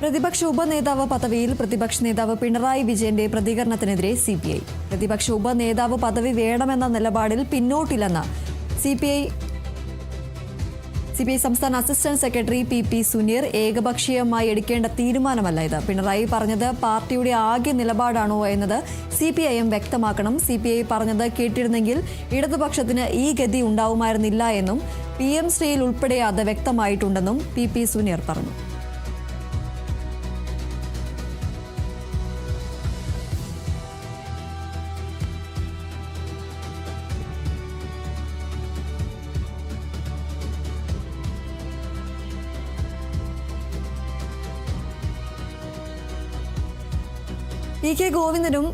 പ്രതിപക്ഷ ഉപനേതാവ് പദവിയിൽ പ്രതിപക്ഷ നേതാവ് പിണറായി വിജയന്റെ പ്രതികരണത്തിനെതിരെ സിപിഐ. പ്രതിപക്ഷ ഉപനേതാവ് പദവി വേണമെന്ന നിലപാടിൽ പിന്നോട്ടില്ലെന്ന് സിപിഐ സംസ്ഥാന അസിസ്റ്റന്റ് സെക്രട്ടറി പി സുനീർ. ഏകപക്ഷീയമായി എടുക്കേണ്ട തീരുമാനമല്ല ഇത്. പിണറായി പറഞ്ഞത് പാർട്ടിയുടെ ആകെ നിലപാടാണോ എന്നത് സിപിഐഎം വ്യക്തമാക്കണം. സിപിഐ പറഞ്ഞത് കേട്ടിരുന്നെങ്കിൽ ഇടതുപക്ഷത്തിന് ഈ ഗതി ഉണ്ടാവുമായിരുന്നില്ല എന്നും PM ശ്രീയിൽ ഉൾപ്പെടെ അത് വ്യക്തമായിട്ടുണ്ടെന്നും പി സുനീർ പറഞ്ഞു. കെ ഗോവിന്ദനും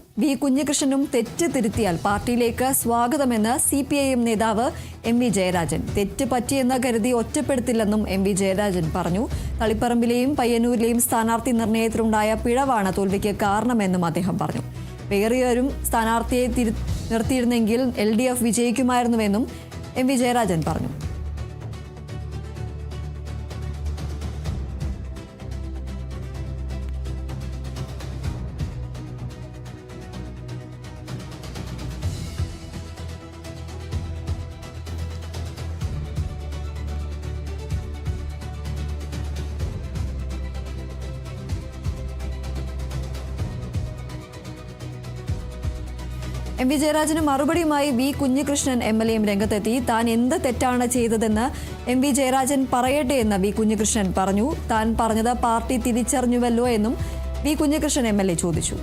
കുഞ്ഞികൃഷ്ണനും തെറ്റ് തിരുത്തിയാൽ പാർട്ടിയിലേക്ക് സ്വാഗതമെന്ന് CPIM നേതാവ് MV ജയരാജൻ. തെറ്റ് പറ്റിയെന്ന് കരുതി ഒറ്റപ്പെടുത്തില്ലെന്നും MV ജയരാജൻ പറഞ്ഞു. തളിപ്പറമ്പിലെയും പയ്യന്നൂരിലെയും സ്ഥാനാർത്ഥി നിർണയത്തിലുണ്ടായ പിഴവാണ് തോൽവിക്ക് കാരണമെന്നും അദ്ദേഹം പറഞ്ഞു. വേറെയൊരു സ്ഥാനാർത്ഥിയെ നിർത്തിയിരുന്നെങ്കിൽ LDF വിജയിക്കുമായിരുന്നുവെന്നും MV ജയരാജൻ പറഞ്ഞു. MV ജയരാജന് മറുപടിയുമായി കുഞ്ഞികൃഷ്ണൻ MLA രംഗത്തെത്തി. താൻ എന്ത് തെറ്റാണ് ചെയ്തതെന്ന് MV ജയരാജൻ പറയട്ടെ എന്ന് കുഞ്ഞികൃഷ്ണൻ പറഞ്ഞു. താൻ പറഞ്ഞത് പാർട്ടി തിരിച്ചറിഞ്ഞുവല്ലോ എന്നും കുഞ്ഞികൃഷ്ണൻ MLA ചോദിച്ചു.